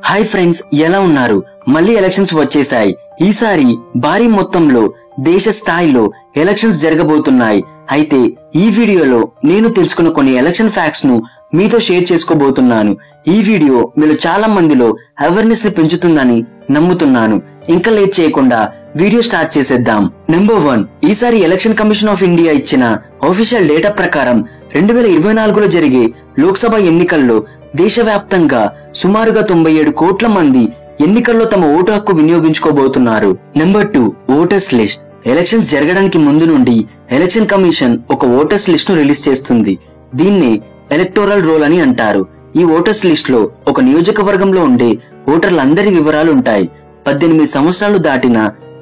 Hi friends, ఎలా ఉన్నారు? మళ్ళీ ఎలక్షన్స్ వచ్చేసాయి. ఈసారి భారీ మొత్తంలో దేశ స్థాయిలో ఎలక్షన్స్ జరగబోతున్నాయి. అయితే ఈ వీడియోలో నేను తెలుసుకున్న కొన్ని ఎలక్షన్ ఫ్యాక్ట్స్ ను మీతో షేర్ చేసుకోబోతున్నాను. ఈ వీడియో మీరు చాలా మందిలో అవేర్నెస్ ని పెంచుతుందని నమ్ముతున్నాను. ఇంకా లేట్ చేయకుండా వీడియో స్టార్ట్ చేసేద్దాం. నెంబర్ 1, ఈసారి ఎలక్షన్ కమిషన్ ఆఫ్ ఇండియా ఇచ్చిన ఆఫీషియల్ డేటా ప్రకారం 2024లో జరిగే లోక్సభ ఎన్నికల్లో దేశవ్యాప్తంగా సుమారుగా 97 కోట్ల మంది ఎన్నికల్లో తమ ఓటు హక్కు వినియోగించుకోబోతున్నారు. Number 2, voters list. ఎలక్షన్స్ జరగడానికి ముందు నుండి ఎలక్షన్ కమిషన్ ఒక ఓటర్స్ లిస్ట్ ను రిలీజ్ చేస్తుంది. దీన్ని ఎలక్టోరల్ రోల్ అని అంటారు. ఈ ఓటర్స్ లిస్ట్ లో ఒక నియోజకవర్గంలో ఉండే ఓటర్లందరి వివరాలు ఉంటాయి. 18 సంవత్సరాలు దాటిన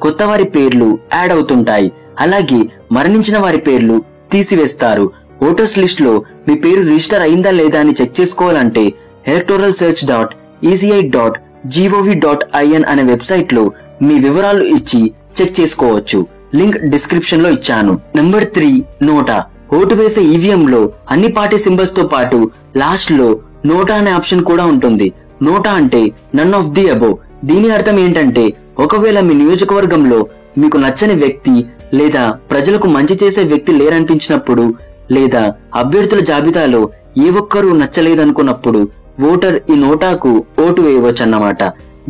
కొత్త వారి పేర్లు యాడ్ అవుతుంటాయి. అలాగే మరణించిన వారి పేర్లు తీసివేస్తారు. ఓటర్స్ లిస్ట్ లో మీ పేరు రిజిస్టర్ అయిందా లేదా అని చెక్ చేసుకోవాలంటే electoralsearch.eci.gov.in అనే వెబ్సైట్ లో మీ వివరాలు ఇచ్చి చెక్ చేసుకోవచ్చు. లింక్ డిస్క్రిప్షన్ లో ఇచ్చాను. నెంబర్ 3, నోటా. ఓటు వేసే ఈవీఎం లో అన్ని పార్టీ సింబల్స్ తో పాటు లాస్ట్ లో నోటా అనే ఆప్షన్ కూడా ఉంటుంది. నోటా అంటే నన్ ఆఫ్ ది అబోవ్. దీని అర్థం ఏంటంటే ఒకవేళ మీ నియోజకవర్గంలో మీకు నచ్చని వ్యక్తి లేదా ప్రజలకు మంచి చేసే వ్యక్తి లేరనిపించినప్పుడు లేదా అభ్యర్థుల జాబితాలో ఏ ఒక్కరూ నచ్చలేదనుకున్నప్పుడు ఓటర్ ఈ నోటాకు ఓటు వేయవచ్చు అన్నమాట.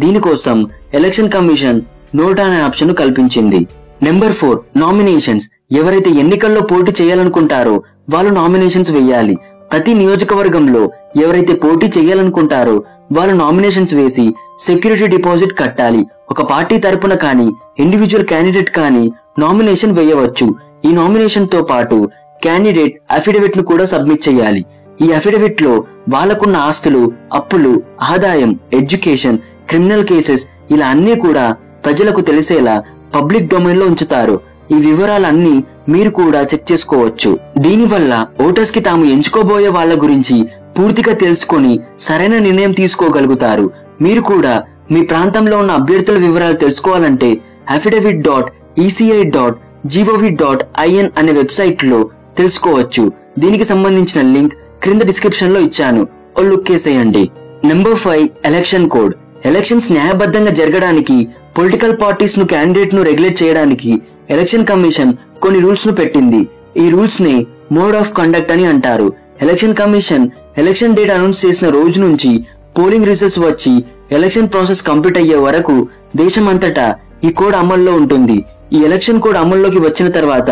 దీనికోసం ఎలక్షన్ కమిషన్ నోటా అనే ఆప్షన్ కల్పించింది. Number 4, nominations. ఎవరైతే ఎన్నికల్లో పోటీ చేయాలనుకుంటారో వాళ్ళు నామినేషన్స్ వేయాలి. ప్రతి నియోజకవర్గంలో ఎవరైతే పోటీ చేయాలనుకుంటారో వాళ్ళు నామినేషన్స్ వేసి సెక్యూరిటీ డిపాజిట్ కట్టాలి. ఒక పార్టీ తరపున కానీ ఇండివిజువల్ క్యాండిడేట్ కానీ నామినేషన్ వేయవచ్చు. ఈ నామినేషన్ తో పాటు క్యాండిడేట్ అఫిడవిట్ ను కూడా సబ్మిట్ చేయాలి. ఈ అఫిడవిట్ లో వాళ్ళకున్న ఆస్తులు, అప్పులు, ఆదాయం, ఎడ్యుకేషన్, క్రిమినల్ కేసెస్ ఇలా అన్ని కూడా ప్రజలకు తెలిసేలా పబ్లిక్ డొమైన్ లో ఉంచుతారు. ఈ వివరాలన్నీ మీరు కూడా చెక్ చేసుకోవచ్చు. దీనివల్ల ఓటర్స్ కి తాము ఎంచుకోబోయే వాళ్ళ గురించి పూర్తిగా తెలుసుకొని సరైన నిర్ణయం తీసుకోగలుగుతారు. మీరు కూడా మీ ప్రాంతంలో ఉన్న అభ్యర్థుల వివరాలు తెలుసుకోవాలంటే affidavit.eci.gov.in అనే వెబ్సైట్ లో తెలుసుకోవచ్చు. దీనికి సంబంధించిన లింక్ క్రింద డిస్క్రిప్షన్ లో ఇచ్చాను. ఓ లుక్ వేసేయండి. Number 5, election code. ఎలక్షన్స్ న్యాయబద్ధంగా జరగడానికి పొలిటికల్ పార్టీస్ ను క్యాండిడేట్ ను రెగ్యులేట్ చేయడానికి ఎలక్షన్ కమిషన్ కొన్ని రూల్స్ ను పెట్టింది. ఈ రూల్స్ ని మోడ్ ఆఫ్ కండక్ట్ అని అంటారు. Election commission election date announce చేసిన రోజు నుంచి పోలింగ్ రిజల్ట్స్ వచ్చి ఎలక్షన్ ప్రాసెస్ కంప్లీట్ అయ్యే వరకు దేశమంతటా ఈ కోడ్ అమల్లో ఉంటుంది. ఈ ఎలక్షన్ కోడ్ అమల్లోకి వచ్చిన తర్వాత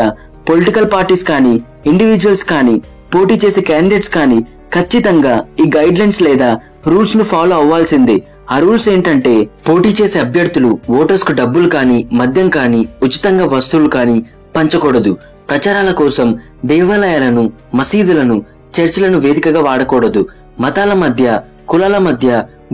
పొలిటికల్ పార్టీస్ కానీ ఇండివిజువల్స్ కానీ పోటీ చేసే క్యాండిడేట్స్ కానీ ఖచ్చితంగా ఈ గైడ్ లైన్స్ లేదా రూల్స్ ను ఫాలో అవ్వాల్సిందే. ఆ రూల్స్ ఏంటంటే పోటీ చేసే అభ్యర్థులు ఓటర్స్ కు డబ్బులు కానీ మద్యం కానీ ఉచితంగా వస్తువులు కానీ పంచకూడదు. ప్రచారాల కోసం దేవాలయాలను, మసీదులను, చర్చిలను వేదికగా వాడకూడదు. మతాల మధ్య, కులాల మధ్య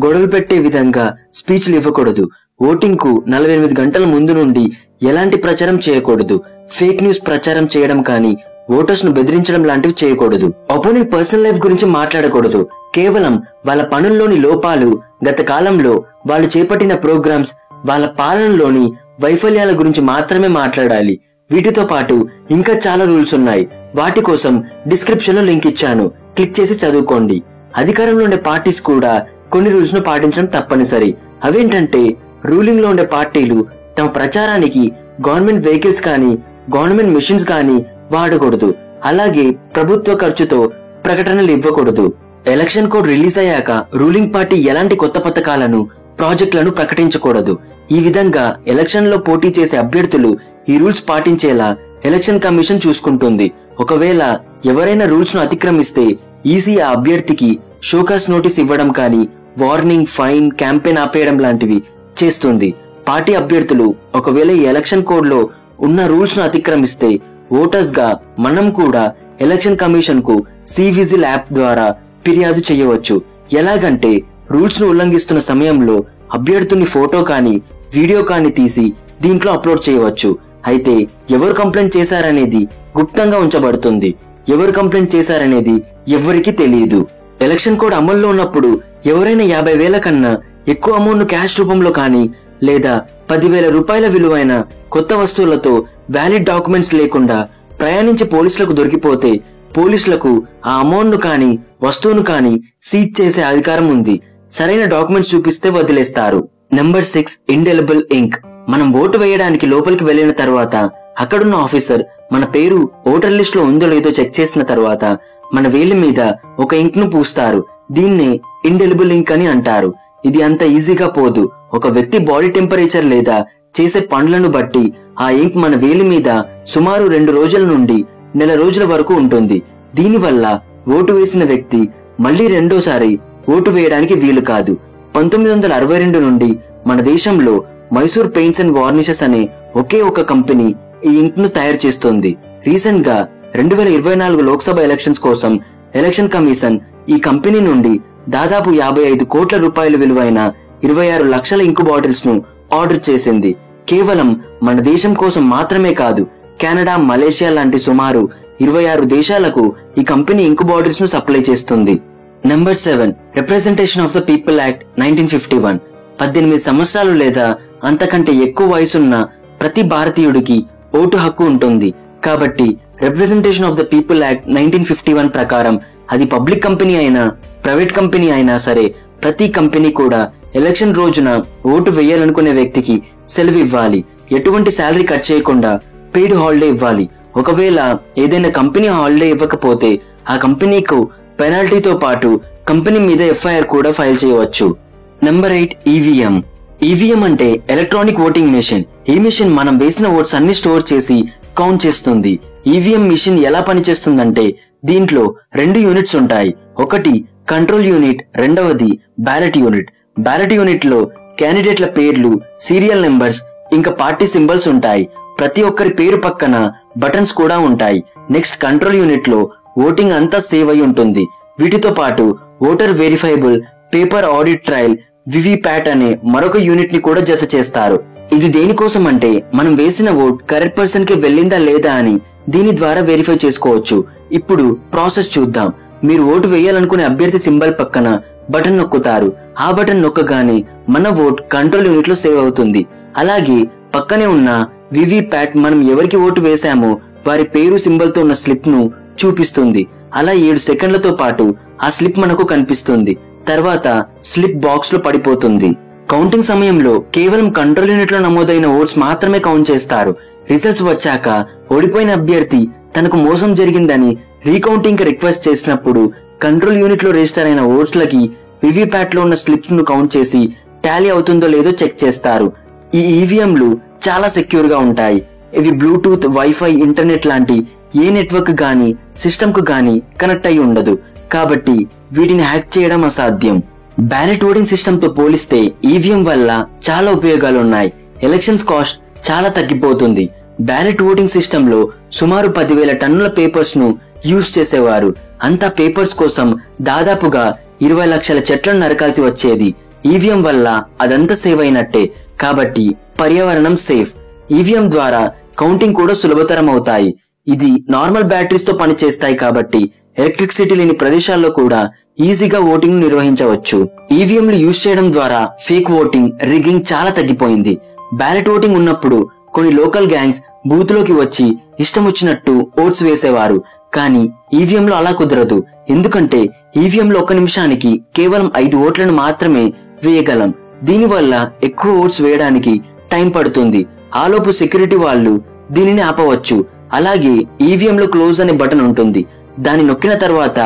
గొడవలు పెట్టే విధంగా స్పీచ్లు ఇవ్వకూడదు. ఓటింగ్ కు 48 గంటల ముందు నుండి ఎలాంటి ప్రచారం చేయకూడదు. ఫేక్ న్యూస్ ప్రచారం చేయడం కానీ ఓటర్స్ ను బెదిరించడం లాంటివి చేయకూడదు. అపోనెంట్ పర్సనల్ లైఫ్ గురించి మాట్లాడకూడదు. కేవలం వాళ్ళ పనుల్లోని లోపాలు, గత కాలంలో వాళ్ళు చేపట్టిన ప్రోగ్రామ్స్, వాళ్ళ పాలనలోని వైఫల్యాల గురించి మాత్రమే మాట్లాడాలి. వీటితో పాటు ఇంకా చాలా రూల్స్ ఉన్నాయి. వాటి కోసం డిస్క్రిప్షన్ లో లింక్ ఇచ్చాను. క్లిక్ చేసి చదువుకోండి. అధికారంలో ఉండే పార్టీస్ కూడా కొన్ని రూల్స్ ను పాటించడం తప్పనిసరి. అవేంటంటే రూలింగ్ లో ఉండే పార్టీలు తమ ప్రచారానికి గవర్నమెంట్ వెహికల్స్ కానీ గవర్నమెంట్ మిషన్స్ కానీ వాడకూడదు. అలాగే ప్రభుత్వ ఖర్చుతో ప్రకటనలు ఇవ్వకూడదు. ఎలక్షన్ కోడ్ రిలీజ్ అయ్యాక రూలింగ్ పార్టీ ఎలాంటి కొత్త పథకాలను, ప్రాజెక్టులను ప్రకటించకూడదు. ఈ విధంగా ఎలక్షన్ లో పోటీ చేసే అభ్యర్థులు ఈ రూల్స్ పాటించేలా ఎలక్షన్ కమిషన్ చూసుకుంటుంది. ఒకవేళ ఎవరైనా రూల్స్ ను అతిక్రమిస్తే ఈసీ ఆ అభ్యర్థికి షోకాస్ నోటీస్ ఇవ్వడం కానీ, వార్నింగ్, ఫైన్, క్యాంపెయిన్ ఆపేయడం లాంటివి చేస్తుంది. పార్టీ అభ్యర్థులు ఒకవేళ ఈ ఎలక్షన్ కోడ్ లో ఉన్న రూల్స్ ను అతిక్రమిస్తే ఓటర్స్ గా మనం కూడా ఎలక్షన్ కమిషన్ కు సివిజిల్ యాప్ ద్వారా ఫిర్యాదు చేయవచ్చు. ఎలాగంటే రూల్స్ ను ఉల్లంఘిస్తున్న సమయంలో అభ్యర్థుని ఫోటో కానీ వీడియో కానీ తీసి దీంట్లో అప్లోడ్ చేయవచ్చు. అయితే ఎవరు కంప్లైంట్ చేశారనేది గుప్తంగా ఉంచబడుతుంది. ఎవరు కంప్లైంట్ చేశారనేది ఎవరికీ తెలియదు. ఎలక్షన్ కోడ్ అమల్లో ఉన్నప్పుడు ఎవరైనా 50,000 కన్నా ఎక్కువ అమౌంట్ ను క్యాష్ రూపంలో కానీ లేదా 10,000 రూపాయల విలువైన కొత్త వస్తువులతో వ్యాలిడ్ డాక్యుమెంట్స్ లేకుండా ప్రయాణించి పోలీసులకు దొరికిపోతే పోలీసులకు ఆ అమౌంట్ ను కానీ వస్తువును కానీ సీజ్ చేసే అధికారం ఉంది. సరైన డాక్యుమెంట్స్ చూపిస్తే వదిలేస్తారు. Number 6 indelible ink. మనం ఓటు వేయడానికి లోపలికి వెళ్లిన తర్వాత అక్కడున్న ఆఫీసర్ మన పేరు ఓటర్ లిస్ట్ లో ఉందో లేదో చెక్ చేసిన తర్వాత మన వేలి మీద ఒక ఇంక్ ను పూస్తారు. దీన్నే ఇండెలిబుల్ ఇంక్ అని అంటారు. ఇది అంత ఈజీగా పోదు. ఒక వ్యక్తి బాడీ టెంపరేచర్ లేదా చేసే పనులను బట్టి ఆ ఇంక్ మన వేలి మీద సుమారు 2 రోజుల నుండి నెల రోజుల వరకు ఉంటుంది. దీనివల్ల ఓటు వేసిన వ్యక్తి మళ్లీ రెండోసారి ఓటు వేయడానికి వీలు కాదు. 1962 నుండి మన దేశంలో మైసూర్ పెయింట్స్ అండ్ వార్నిషెస్ అనే ఒకే ఒక కంపెనీ ఈ ఇంక్ ను తయారు చేస్తుంది. రీసెంట్ గా 2024 లోక్సభ ఎలక్షన్స్ కోసం ఎలక్షన్ కమిషన్ ఈ కంపెనీ నుండి దాదాపు 55 కోట్ల రూపాయల విలువైన 26 లక్షల ఇంకు బాటిల్స్ ను ఆర్డర్ చేసింది. కేవలం మన దేశం కోసం మాత్రమే కాదు, కెనడా, మలేషియా లాంటి సుమారు 26 దేశాలకు ఈ కంపెనీ ఇంకు బాటిల్స్ ను సప్లై చేస్తుంది. Number 7 representation of the people act 1951. 18 సంవత్సరాలు లేదా అంతకంటే ఎక్కువ వయసున్న ప్రతి భారతీయుడికి ఓటు హక్కు ఉంటుంది. కాబట్టి representation of the people act 1951 ప్రకారం అది పబ్లిక్ కంపెనీ అయినా ప్రైవేట్ కంపెనీ అయినా సరే ప్రతి కంపెనీ కూడా ఎలక్షన్ రోజున ఓటు వేయాలనుకునే వ్యక్తికి సెలవు ఇవ్వాలి. ఎటువంటి శాలరీ కట్ చేయకుండా పెయిడ్ హాలిడే ఇవ్వాలి. ఒకవేళ ఏదైనా కంపెనీ హాలిడే ఇవ్వకపోతే ఆ కంపెనీకు పెనాల్టీతో పాటు కంపెనీ మీద ఎఫ్ఐఆర్ కూడా ఫైల్ చేయవచ్చు. Number 8 EVM. ఈవీఎం అంటే ఎలక్ట్రానిక్ ఓటింగ్ మెషిన్. ఈ మెషిన్ మనం వేసిన ఓట్స్ అన్ని స్టోర్ చేసి కౌంట్ చేస్తుంది. ఈవీఎం మిషన్ ఎలా పనిచేస్తుందంటే దీంట్లో 2 యూనిట్స్ ఉంటాయి. ఒకటి కంట్రోల్ యూనిట్, రెండవది బ్యాలెట్ యూనిట్. బ్యాలెట్ యూనిట్ లో క్యాండిడేట్ల పేర్లు, సీరియల్ నెంబర్స్ ఇంకా పార్టీ సింబల్స్ ఉంటాయి. ప్రతి ఒక్కరి పేరు పక్కన బటన్స్ కూడా ఉంటాయి. నెక్స్ట్ కంట్రోల్ యూనిట్ లో ఓటింగ్ అంతా సేవ్ అయి ఉంటుంది. వీటితో పాటు voter verifiable paper audit trial VVPAT అనే మరొక యూనిట్ ని కూడా జత చేస్తారు. ఇది దేనికోసం అంటే మనం వేసిన ఓట్ కరెక్ట్ పర్సన్ కి వెళ్ళిందా లేదా అని దీని ద్వారా వెరిఫై చేసుకోవచ్చు. ఇప్పుడు ప్రాసెస్ చూద్దాం. మీరు ఓటు వేయాలనుకునే అభ్యర్థి సింబల్ పక్కన బటన్ నొక్కుతారు. ఆ బటన్ నొక్కగానే మన ఓట్ కంట్రోల్ యూనిట్ లో సేవ్ అవుతుంది. అలాగే పక్కనే ఉన్న వివిప్యాట్ మనం ఎవరికి ఓటు వేశామో వారి పేరు సింబల్ తో ఉన్న స్లిప్ ను చూపిస్తుంది. అలా 7 సెకండ్లతో పాటు ఆ స్లిప్ మనకు కనిపిస్తుంది. తర్వాత స్లిప్ బాక్స్ లో పడిపోతుంది. కౌంటింగ్ సమయంలో కేవలం కంట్రోల్ యూనిట్ లో నమోదైన ఓట్స్ మాత్రమే కౌంట్ చేస్తారు. రిజల్ట్స్ వచ్చాక ఓడిపోయిన అభ్యర్థి తనకు మోసం జరిగిందని రీకౌంటింగ్ కి రిక్వెస్ట్ చేసినప్పుడు కంట్రోల్ యూనిట్ లో రిజిస్టర్ అయిన ఓట్లకి వివిప్యాట్ లో ఉన్న స్లిప్స్ ను కౌంట్ చేసి టాలీ అవుతుందో లేదో చెక్ చేస్తారు. ఈ ఈవీఎంలు చాలా సెక్యూర్ గా ఉంటాయి. ఇవి బ్లూటూత్, వైఫై, ఇంటర్నెట్ లాంటి ఏ నెట్వర్క్ గానీ సిస్టమ్ కు గానీ కనెక్ట్ అయి ఉండదు. కాబట్టి వీటిని హ్యాక్ చేయడం అసాధ్యం. బ్యాలెట్ ఓటింగ్ సిస్టమ్ తో పోలిస్తే ఈవీఎం వల్ల చాలా ఉపయోగాలు ఉన్నాయి. ఎలక్షన్స్ కాస్ట్ చాలా తగ్గిపోతుంది. బ్యాలెట్ ఓటింగ్ సిస్టమ్ లో సుమారు 10,000 టన్నుల పేపర్స్ ను యూజ్ చేసేవారు. అంతా పేపర్స్ కోసం దాదాపుగా 20 లక్షల చెట్లను నరకాల్సి వచ్చేది. ఈవీఎం వల్ల అదంతా సేవ్ అయినట్టే. కాబట్టి పర్యావరణం సేఫ్. ఈవీఎం ద్వారా కౌంటింగ్ కూడా సులభతరం అవుతాయి. ఇది నార్మల్ బ్యాటరీస్ తో పనిచేస్తాయి కాబట్టి ఎలక్ట్రిసిటీ లేని ప్రదేశాల్లో కూడా ఈజీగా ఓటింగ్ నిర్వహించవచ్చు. ఈవీఎంలు యూజ్ చేయడం ద్వారా ఫేక్ ఓటింగ్, రిగ్గింగ్ చాలా తగ్గిపోయింది. బ్యాలెట్ ఓటింగ్ ఉన్నప్పుడు కొన్ని లోకల్ గ్యాంగ్స్ బూత్ లోకి వచ్చి ఇష్టం వచ్చినట్టు ఓట్స్ వేసేవారు. కానీ ఈవీఎం లో అలా కుదరదు. ఎందుకంటే ఈవీఎం లో 1 నిమిషానికి కేవలం 5 ఓట్లను మాత్రమే వేయగలం. దీనివల్ల ఎక్కువ ఓట్స్ వేయడానికి టైం పడుతుంది. ఆలోపు సెక్యూరిటీ వాళ్ళు దీనిని ఆపవచ్చు. అలాగే ఈవీఎం లో క్లోజ్ అనే బటన్ ఉంటుంది. దాన్ని నొక్కిన తర్వాత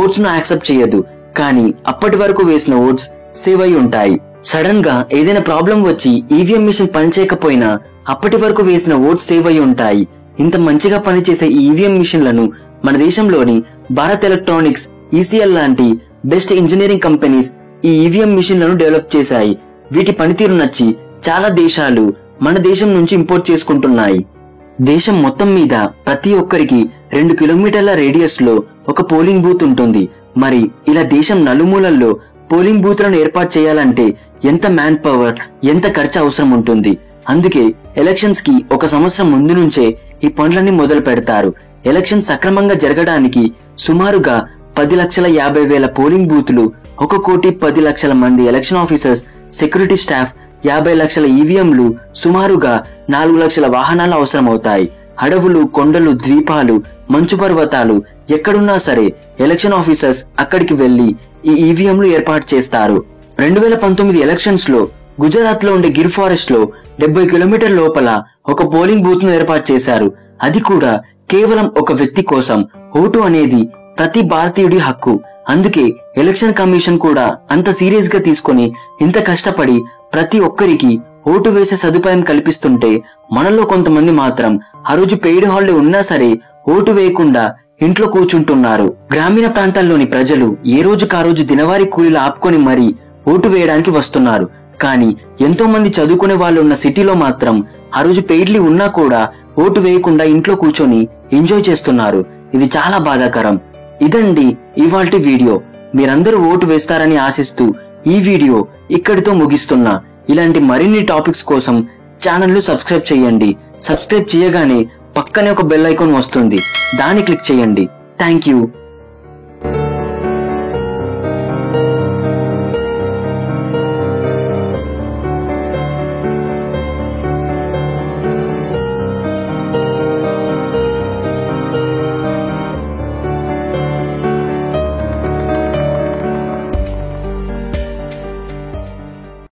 ఓట్స్ ను యాక్సెప్ట్ చేయదు. కానీ అప్పటి వరకు వేసిన ఓట్స్ సేవ్ అయి ఉంటాయి. సడన్ గా ఏదైనా ప్రాబ్లం వచ్చి ఈవీఎం మిషన్ పనిచేయకపోయినా అప్పటి వరకు వేసిన ఓట్స్ సేవ్ అయి ఉంటాయి. ఇంత మంచిగా పనిచేసే ఈ ఈవీఎం మిషన్లను మన దేశంలోని భారత్ ఎలక్ట్రానిక్స్, ఈసీఎల్ లాంటి బెస్ట్ ఇంజనీరింగ్ కంపెనీస్ ఈ ఈవీఎం మిషన్లను డెవలప్ చేశాయి. వీటి పనితీరు నచ్చి చాలా దేశాలు మన దేశం నుంచి ఇంపోర్ట్ చేసుకుంటున్నాయి. దేశం మొత్తం మీద ప్రతి ఒక్కరికి 2 కిలోమీటర్ల రేడియస్ లో ఒక పోలింగ్ బూత్ ఉంటుంది. మరి ఇలా దేశం నలుమూలల్లో పోలింగ్ బూత్లను ఏర్పాటు చేయాలంటే ఎంత మ్యాన్ పవర్, ఎంత ఖర్చు అవసరం ఉంటుంది. అందుకే ఎలక్షన్స్ కి 1 సంవత్సరం ముందు నుంచే ఈ పనులన్నీ మొదలు పెడతారు. ఎలక్షన్ సక్రమంగా జరగడానికి సుమారుగా 10,50,000 పోలింగ్ బూతులు, 1,10,00,000 మంది ఎలక్షన్ ఆఫీసర్స్, సెక్యూరిటీ స్టాఫ్, 50 లక్షల ఈవీఎంలు, సుమారుగా 4 లక్షల వాహనాలు అవసరమవుతాయి. అడవులు, కొండలు, ద్వీపాలు, మంచు పర్వతాలు ఎక్కడున్నా సరే ఎలక్షన్ ఆఫీసర్స్ అక్కడికి వెళ్లి ఈ ఈవీఎంలు ఏర్పాటు చేస్తారు. 2019 ఎలక్షన్స్ లో గుజరాత్ లో ఉండే గిర్ ఫారెస్ట్ లో 70 కిలోమీటర్ లోపల ఒక పోలింగ్ బూత్ ను ఏర్పాటు చేశారు. అది కూడా కేవలం ఒక వ్యక్తి కోసం. ఓటు అనేది ప్రతి భారతీయుడి హక్కు. అందుకే ఎలక్షన్ కమిషన్ కూడా అంత సీరియస్ గా తీసుకొని ఇంత కష్టపడి ప్రతి ఒక్కరికి ఓటు వేసే సదుపాయం కల్పిస్తుంటే మనలో కొంతమంది మాత్రం ఆ రోజు పెయిడ్ హాలిడే ఉన్నా సరే ఓటు వేయకుండా ఇంట్లో కూర్చుంటున్నారు. గ్రామీణ ప్రాంతాల్లోని ప్రజలు ఏ రోజుకా రోజు దినవారీ కూలీలు ఆపుకొని మరీ ఓటు వేయడానికి వస్తున్నారు. కానీ ఎంతో మంది చదువుకునే వాళ్ళు ఉన్న సిటీలో మాత్రం ఆ రోజు పెయిడ్లీ ఉన్నా కూడా ఓటు వేయకుండా ఇంట్లో కూర్చొని ఎంజాయ్ చేస్తున్నారు. ఇది చాలా బాధాకరం. ఇదండి ఇవాల్టి వీడియో. మీరందరూ ఓటు వేస్తారని ఆశిస్తూ ఈ వీడియో ఇక్కడితో ముగిస్తున్నా. ఇలాంటి మరిన్ని టాపిక్స్ కోసం ఛానల్ ను సబ్స్క్రైబ్ చేయండి. సబ్స్క్రైబ్ చేయగానే పక్కనే ఒక బెల్ ఐకాన్ వస్తుంది, దాన్ని క్లిక్ చేయండి. Thank you.